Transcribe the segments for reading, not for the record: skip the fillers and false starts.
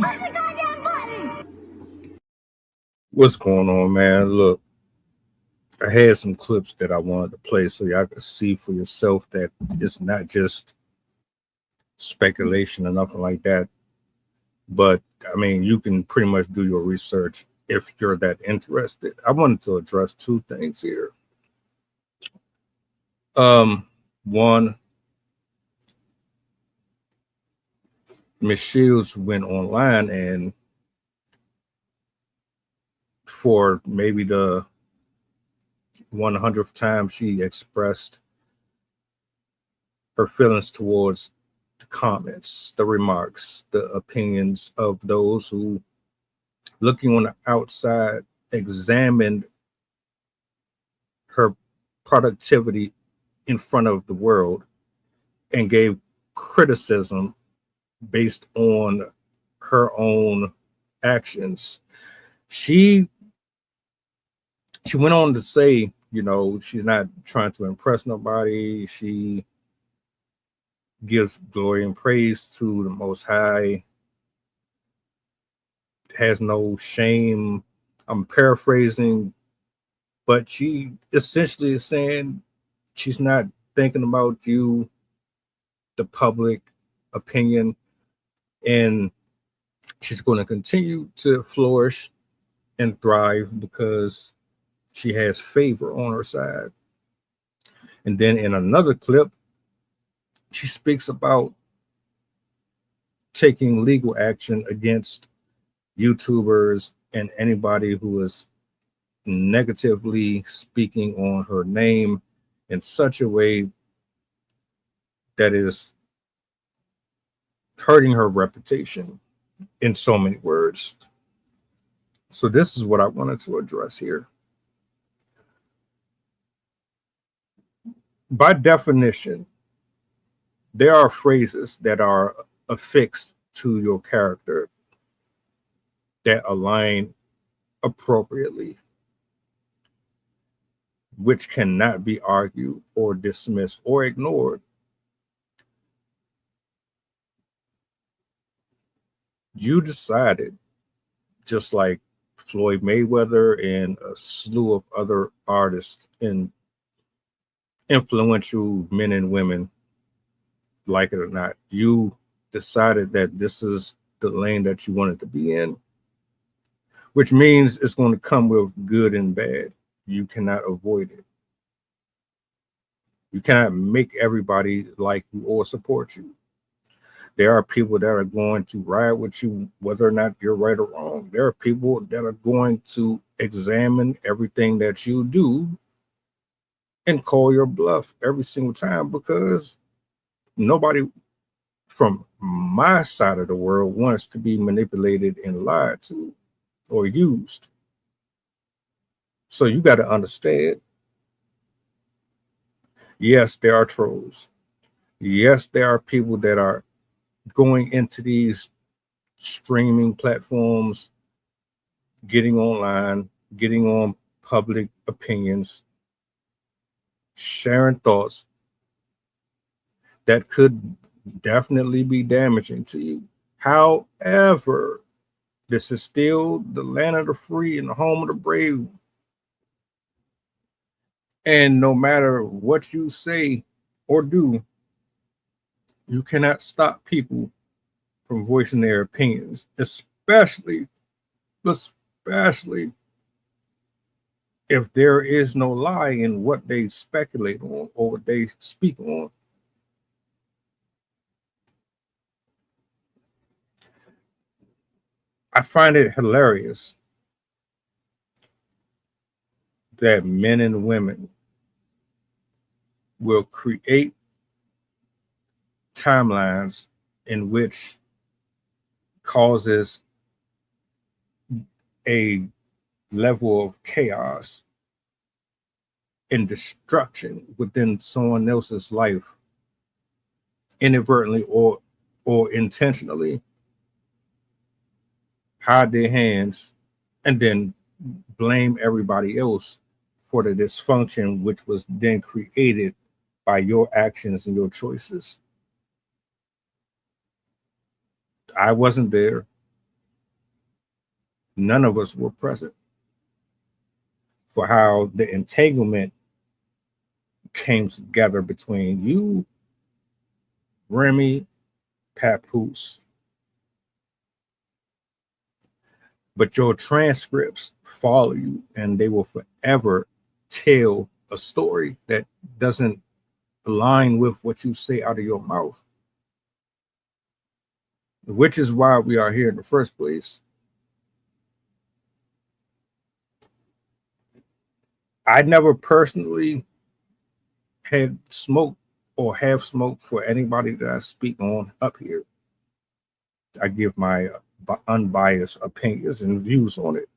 boy. Push the goddamn button. What's going on, man? Look, I had some clips that I wanted to play so y'all could see for yourself that it's not just speculation or nothing like that. But I mean, you can pretty much do your research if you're that interested. I wanted to address two things here. One, Miss Shields went online and for maybe the 100th time, she expressed her feelings towards the comments, the remarks, the opinions of those who, looking on the outside, examined her productivity in front of the world and gave criticism based on her own actions. She went on to say, she's not trying to impress nobody. She gives glory and praise to the Most High, has no shame. I'm paraphrasing, but she essentially is saying she's not thinking about you, the public opinion, and she's going to continue to flourish and thrive because she has favor on her side. And then in another clip, she speaks about taking legal action against YouTubers and anybody who is negatively speaking on her name in such a way that is hurting her reputation in so many words. So this is what I wanted to address here. By definition, there are phrases that are affixed to your character that align appropriately, which cannot be argued or dismissed or ignored. You decided, just like Floyd Mayweather and a slew of other artists and influential men and women, like it or not, you decided that this is the lane that you wanted to be in, which means it's going to come with good and bad. You cannot avoid it. You cannot make everybody like you or support you. There are people that are going to ride with you, whether or not you're right or wrong. There are people that are going to examine everything that you do and call your bluff every single time because nobody from my side of the world wants to be manipulated and lied to or used. So you got to understand, yes, there are trolls. Yes, there are people that are going into these streaming platforms, getting online, getting on public opinions, sharing thoughts that could definitely be damaging to you. However, this is still the land of the free and the home of the brave. And no matter what you say or do, you cannot stop people from voicing their opinions, especially if there is no lie in what they speculate on or what they speak on. I find it hilarious that men and women will create timelines in which causes a level of chaos and destruction within someone else's life, inadvertently or intentionally, hide their hands, and then blame everybody else for the dysfunction which was then created by your actions and your choices. I wasn't there. None of us were present for how the entanglement came together between you, Remy, Papoose. But your transcripts follow you, and they will forever tell a story that doesn't align with what you say out of your mouth, which is why we are here in the first place. I never personally had smoke or have smoke for anybody that I speak on up here. I give my unbiased opinions and views on it,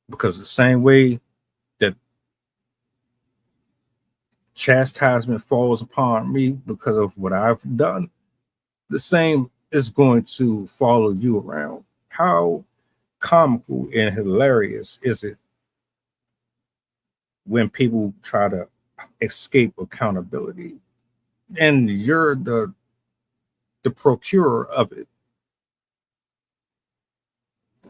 because the same way that chastisement falls upon me because of what I've done, the same is going to follow you around. How comical and hilarious is it when people try to escape accountability and you're the procurer of it?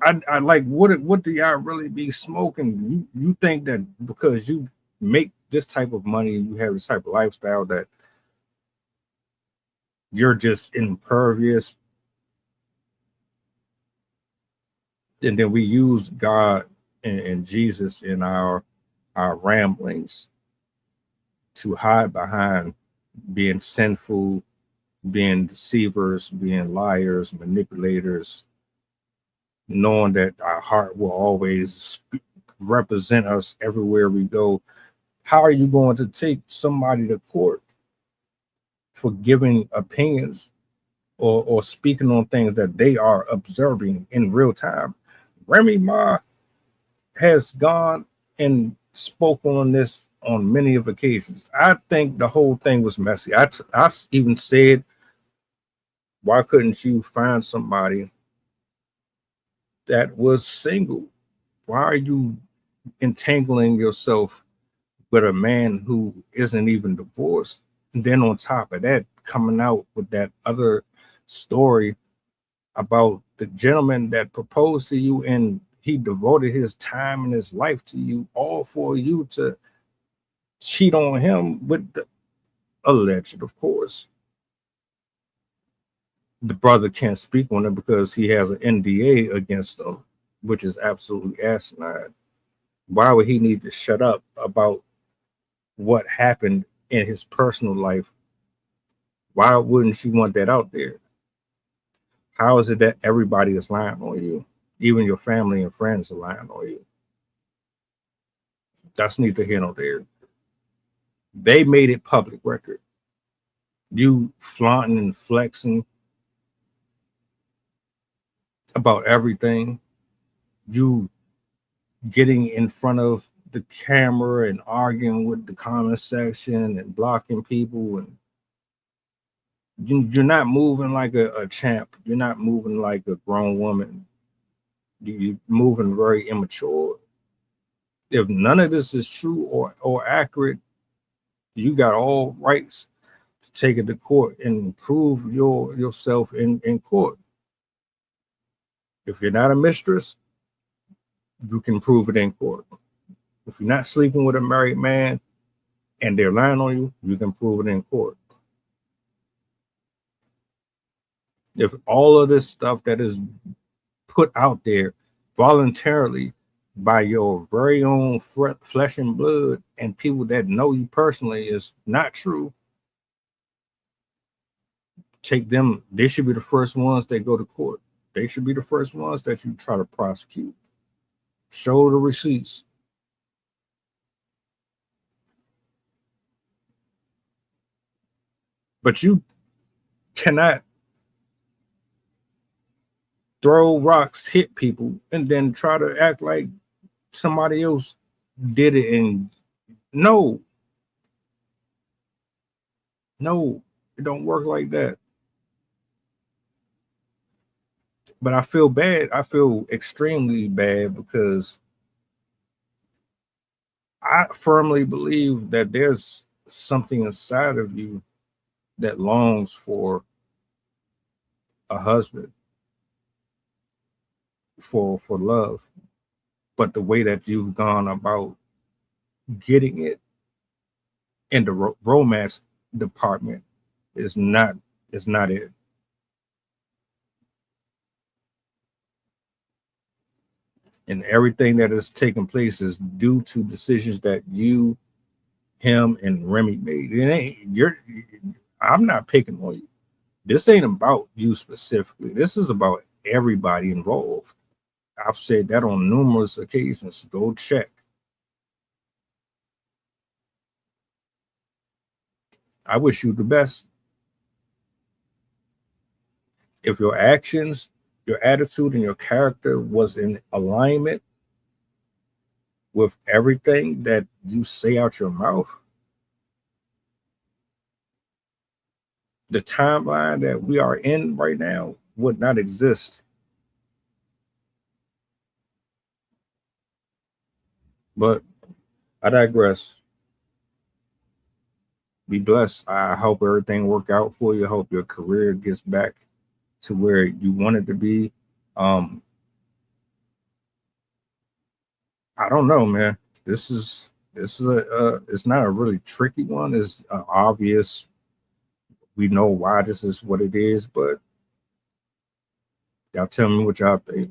I like, what do y'all really be smoking? You think that because you make this type of money, you have this type of lifestyle, that you're just impervious? And then we use God and Jesus in our ramblings to hide behind being sinful, being deceivers, being liars, manipulators, knowing that our heart will always represent us everywhere we go. How are you going to take somebody to court for giving opinions or speaking on things that they are observing in real time? Remy Ma has gone and spoke on this on many of occasions. I think the whole thing was messy. I even said, why couldn't you find somebody that was single? Why are you entangling yourself with a man who isn't even divorced? And then on top of that, coming out with that other story about the gentleman that proposed to you and he devoted his time and his life to you, all for you to cheat on him with the alleged, of course. The brother can't speak on it because he has an NDA against him, which is absolutely asinine. Why would he need to shut up about what happened in his personal life? Why wouldn't you want that out there? How is it that everybody is lying on you? Even your family and friends are lying on you. That's neither here nor there. They made it public record. You flaunting and flexing about everything. You getting in front of the camera and arguing with the comment section and blocking people, and you're not moving like a champ. You're not moving like a grown woman. You're moving very immature. If none of this is true or accurate, you got all rights to take it to court and prove yourself in court. If you're not a mistress, you can prove it in court. If you're not sleeping with a married man and they're lying on you, you can prove it in court. If all of this stuff that is put out there voluntarily by your very own flesh and blood and people that know you personally is not true, take them. They should be the first ones that go to court. They should be the first ones that you try to prosecute. Show the receipts. But you cannot throw rocks, hit people, and then try to act like somebody else did it. And no, it don't work like that. But I feel bad. I feel extremely bad because I firmly believe that there's something inside of you that longs for a husband. for love, but the way that you've gone about getting it in the romance department is not it. And everything that is taking place is due to decisions that you, him, and Remy made. It ain't I'm not picking on you. This ain't about you specifically. This is about everybody involved. I've said that on numerous occasions. Go check. I wish you the best. If your actions, your attitude, and your character was in alignment with everything that you say out your mouth, the timeline that we are in right now would not exist. But I digress. Be blessed. I hope everything work out for you. I hope your career gets back to where you want it to be. I don't know, man. This is a it's not a really tricky one. It's obvious. We know why this is what it is, but y'all tell me what y'all think.